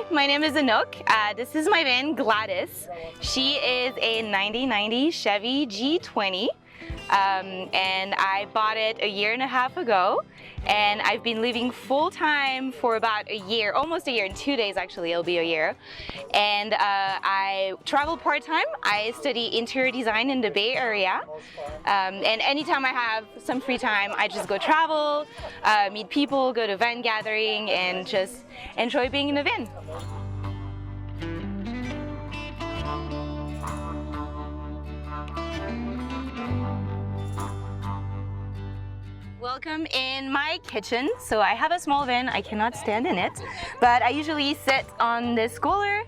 Hi, my name is Anouk. This is my van, Gladys. She is a 9090 Chevy G20, and I bought it a year and a half ago, and I've been living full-time for about a year, almost a year, in 2 days actually, it'll be a year. And I travel part-time. I study interior design in the Bay Area, and anytime I have some free time, I just go travel, meet people, go to van gathering, and just enjoy being in a van. Welcome in my kitchen. So I have a small van, I cannot stand in it, but I usually sit on this cooler,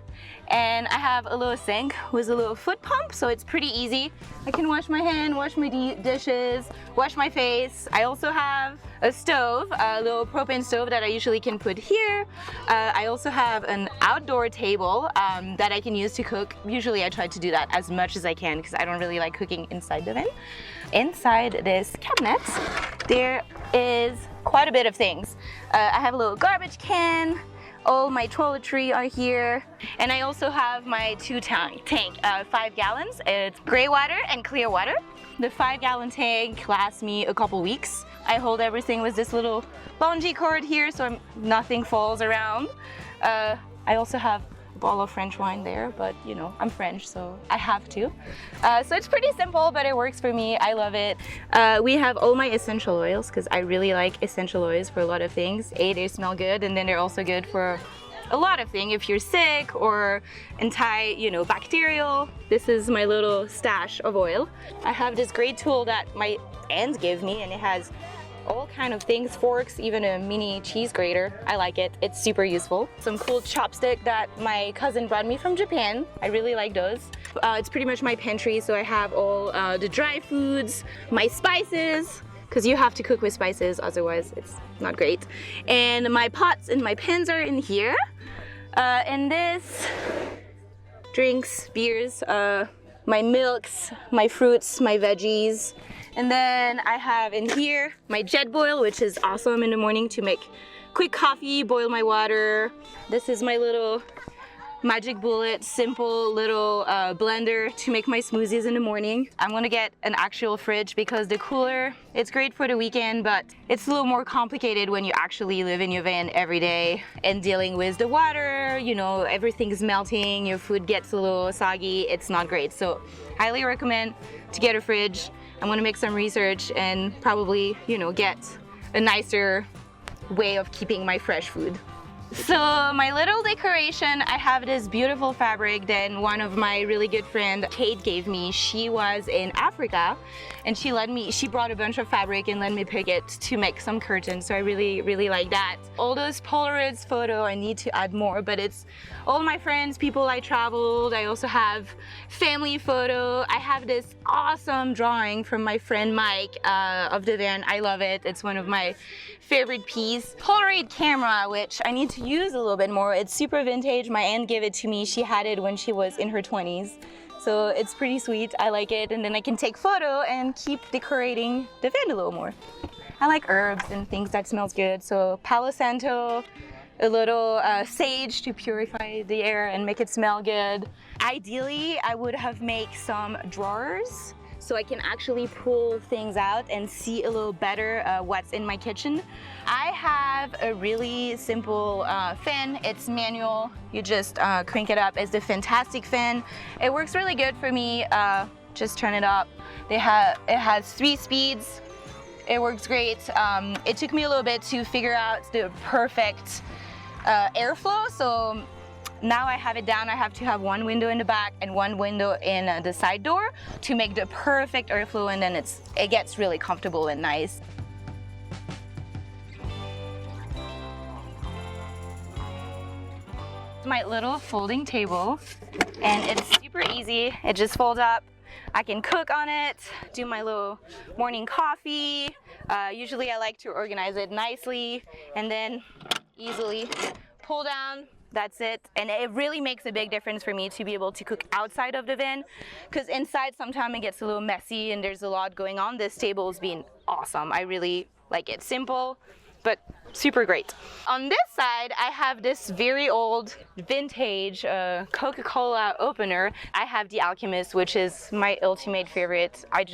and I have a little sink with a little foot pump, so it's pretty easy. I can wash my hand, wash my dishes, wash my face. I also have a stove, a little propane stove that I usually can put here. I also have an outdoor table that I can use to cook. Usually I try to do that as much as I can because I don't really like cooking inside the van. Inside this cabinet, there is quite a bit of things. I have a little garbage can, all my toiletry are here, and I also have my tank, 5 gallons. It's gray water and clear water. The 5-gallon tank lasts me a couple weeks. I hold everything with this little bungee cord here so nothing falls around. I also have a bottle of French wine there, but you know, I'm French, so I have to. So it's pretty simple, but it works for me. I love it. We have all my essential oils because I really like essential oils for a lot of things. They smell good, and then they're also good for a lot of things. If you're sick or bacterial, this is my little stash of oil. I have this great tool that my aunt gave me, and it has all kind of things, forks, even a mini cheese grater. I like it. It's super useful. Some cool chopstick that my cousin brought me from Japan. I really like those. It's pretty much my pantry, so I have all the dry foods, my spices, because you have to cook with spices, otherwise it's not great. And my pots and my pans are in here. And this, drinks, beers, my milks, my fruits, my veggies. And then I have in here my jet boil, which is awesome in the morning to make quick coffee, boil my water. This is my little magic bullet, simple little blender to make my smoothies in the morning. I'm gonna get an actual fridge because the cooler, it's great for the weekend, but it's a little more complicated when you actually live in your van every day and dealing with the water, you know, everything's melting, your food gets a little soggy, it's not great. So highly recommend to get a fridge. I'm gonna make some research and probably, get a nicer way of keeping my fresh food. So my little decoration, I have this beautiful fabric that one of my really good friend Kate gave me. She was in Africa and she brought a bunch of fabric and let me pick it to make some curtains. So I really like that. All those Polaroids photo, I need to add more, but it's all my friends, people I traveled. I also have family photo. I have this awesome drawing from my friend Mike of the van. I love it. It's one of my favorite piece. Polaroid camera, which I need to use a little bit more. It's super vintage. My aunt gave it to me. She had it when she was in her 20s. So it's pretty sweet. I like it. And then I can take photo and keep decorating the van a little more. I like herbs and things that smells good. So Palo Santo, a little sage to purify the air and make it smell good. Ideally, I would have made some drawers so I can actually pull things out and see a little better what's in my kitchen. I have a really simple fan. It's manual. You just crank it up. It's the Fantastic fan. It works really good for me. Just turn it up. It has 3 speeds. It works great. It took me a little bit to figure out the perfect airflow. So now I have it down. I have to have one window in the back and one window in the side door to make the perfect airflow, and then it gets really comfortable and nice. My little folding table, and it's super easy. It just folds up. I can cook on it, do my little morning coffee. Usually I like to organize it nicely and then easily pull down. That's it. And it really makes a big difference for me to be able to cook outside of the van, because inside sometimes it gets a little messy and there's a lot going on. This table has been awesome. I really like it. Simple, but super great. On this side, I have this very old vintage Coca-Cola opener. I have The Alchemist, which is my ultimate favorite. I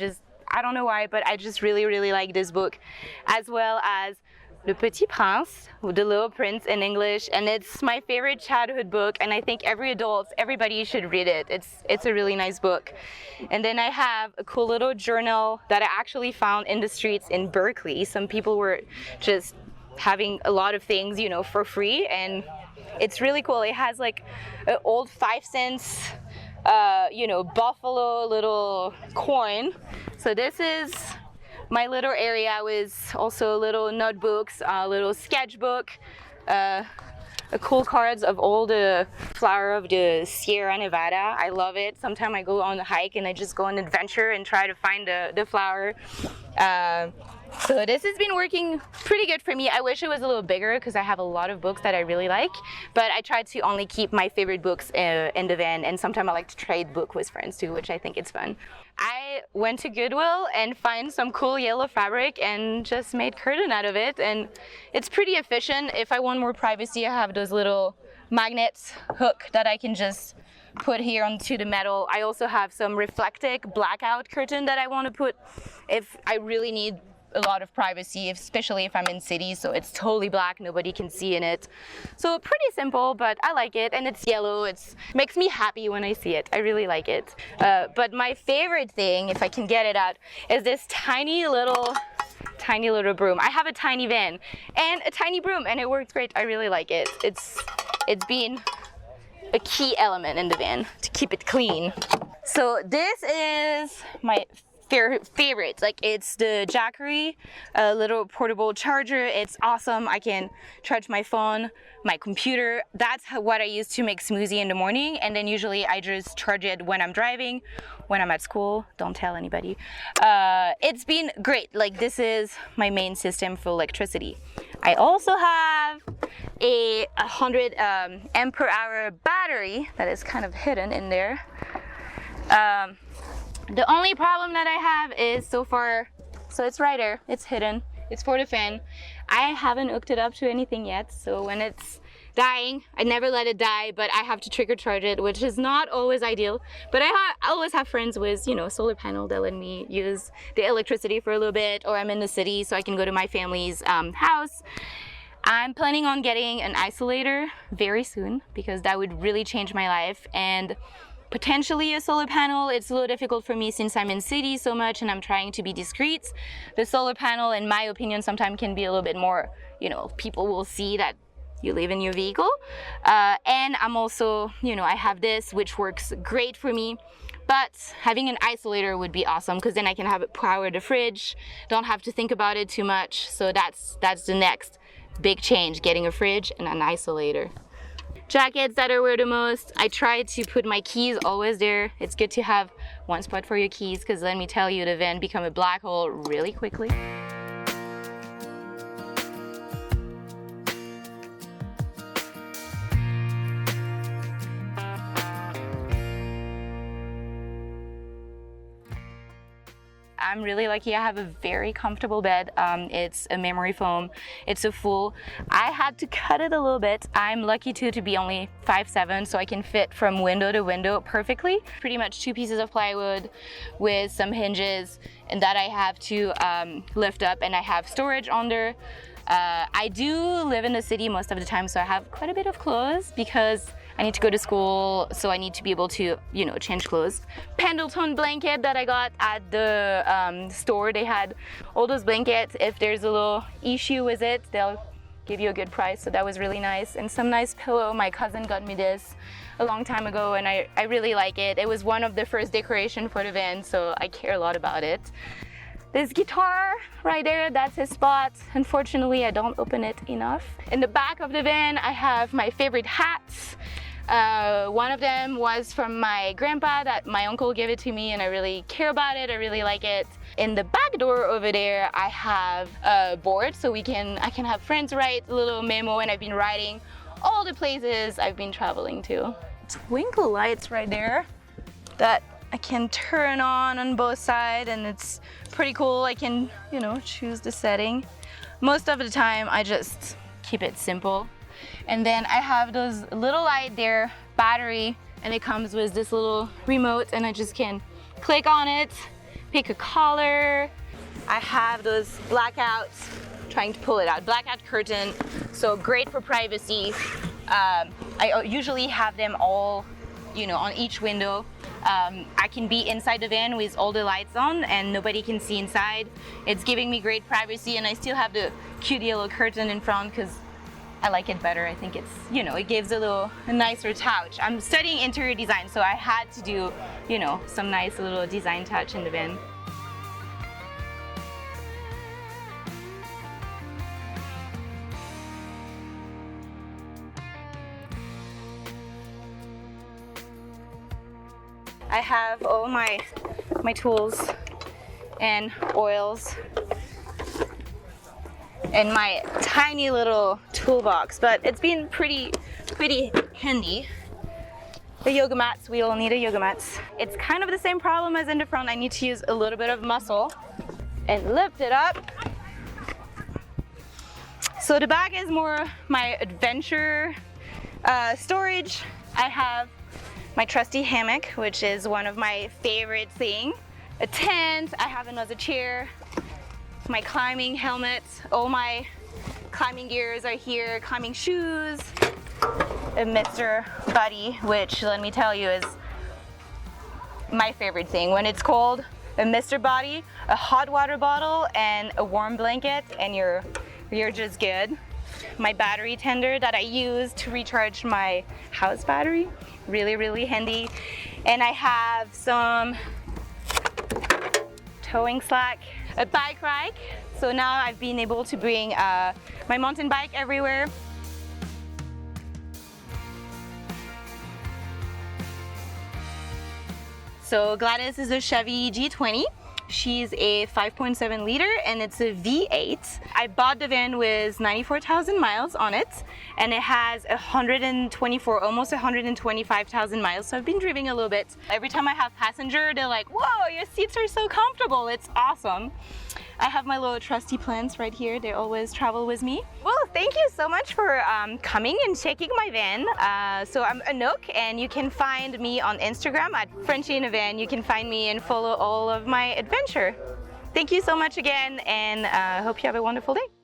don't know why, but I just really like this book, as well as Le Petit Prince, The Little Prince in English, and it's my favorite childhood book, and I think everybody should read it. It's a really nice book. And then I have a cool little journal that I actually found in the streets in Berkeley. Some people were just having a lot of things, you know, for free, and it's really cool. It has like an old 5 cents, you know, buffalo little coin. So this is my little area with also little notebooks, a little sketchbook, cool cards of all the flower of the Sierra Nevada. I love it. Sometimes I go on a hike and I just go on an adventure and try to find the flower. So this has been working pretty good for me. I wish it was a little bigger because I have a lot of books that I really like, but I try to only keep my favorite books in the van, and sometimes I like to trade book with friends too, which I think is fun. I went to Goodwill and find some cool yellow fabric and just made curtain out of it, and it's pretty efficient. If I want more privacy, I have those little magnets hook that I can just put here onto the metal. I also have some reflective blackout curtain that I want to put if I really need a lot of privacy, especially if I'm in cities, so it's totally black, nobody can see in it. So pretty simple, but I like it, and it's yellow. It makes me happy when I see it. I really like it. But my favorite thing, if I can get it out, is this tiny little broom. I have a tiny van and a tiny broom, and it works great. I really like it. It's been a key element in the van to keep it clean. So this is my favorite. Like, it's the Jackery little portable charger. It's awesome. I can charge my phone, my computer. That's what I use to make smoothie in the morning, and then usually I just charge it when I'm driving, when I'm at school. Don't tell anybody. It's been great. Like, this is my main system for electricity. I also have a 100 ampere hour battery that is kind of hidden in there. The only problem that I have is so it's right there, it's hidden, it's for the fan. I haven't hooked it up to anything yet, so when it's dying, I never let it die, but I have to trigger charge it, which is not always ideal. But I always have friends with, you know, solar panel that let me use the electricity for a little bit, or I'm in the city so I can go to my family's house. I'm planning on getting an isolator very soon because that would really change my life, and potentially a solar panel. It's a little difficult for me since I'm in city so much and I'm trying to be discreet. The solar panel, in my opinion, sometimes can be a little bit more, you know, people will see that you live in your vehicle. And I'm also, you know, I have this, which works great for me. But having an isolator would be awesome because then I can have it power the fridge, don't have to think about it too much. So that's the next big change, getting a fridge and an isolator. Jackets that I wear the most, I try to put my keys always there. It's good to have one spot for your keys because let me tell you, the van become a black hole really quickly. I'm really lucky. I have a very comfortable bed. It's a memory foam. It's a full. I had to cut it a little bit. I'm lucky too to be only 5'7", so I can fit from window to window perfectly. Pretty much 2 pieces of plywood with some hinges, and that I have to lift up, and I have storage under. I do live in the city most of the time, so I have quite a bit of clothes because I need to go to school, so I need to be able to, you know, change clothes. Pendleton blanket that I got at the store. They had all those blankets. If there's a little issue with it, they'll give you a good price, so that was really nice. And some nice pillow. My cousin got me this a long time ago, and I really like it. It was one of the first decoration for the van, so I care a lot about it. This guitar right there, that's his spot. Unfortunately, I don't open it enough. In the back of the van, I have my favorite hats. One of them was from my grandpa that my uncle gave it to me, and I really care about it. I really like it. In the back door over there, I have a board so I can have friends write a little memo, and I've been writing all the places I've been traveling to. Twinkle lights right there that I can turn on both sides, and it's pretty cool. I can, you know, choose the setting. most of the time I just keep it simple. And then I have those little light there, battery, and it comes with this little remote, and I just can click on it, pick a color. I have those blackouts, trying to pull it out, blackout curtain, so great for privacy. I usually have them all, you know, on each window. I can be inside the van with all the lights on and nobody can see inside. It's giving me great privacy, and I still have the cute yellow curtain in front because I like it better. I think it's, you know, it gives a nicer touch. I'm studying interior design, so I had to do, you know, some nice little design touch in the van. I have all my tools and oils and my tiny little toolbox, but it's been pretty handy. The yoga mats, we all need a yoga mats. It's kind of the same problem as in the front. I need to use a little bit of muscle and lift it up. So the back is more my adventure storage. I have my trusty hammock, which is one of my favorite things. A tent, I have another chair, my climbing helmet, all my climbing gears are here, climbing shoes, a Mr. Buddy, which let me tell you is my favorite thing. When it's cold, a Mr. Buddy, a hot water bottle, and a warm blanket, and you're just good. My battery tender that I use to recharge my house battery, really handy. And I have some towing slack, a bike rack. So now I've been able to bring my mountain bike everywhere. So Gladys is a Chevy G20. She's a 5.7 liter and it's a V8. I bought the van with 94,000 miles on it, and it has 124, almost 125,000 miles. So I've been driving a little bit. Every time I have passenger, they're like, whoa, your seats are so comfortable. It's awesome. I have my little trusty plants right here. They always travel with me. Well, thank you so much for coming and checking my van. So I'm Anouk, and you can find me on Instagram at Frenchie in a Van. You can find me and follow all of my adventure. Thank you so much again, and hope you have a wonderful day.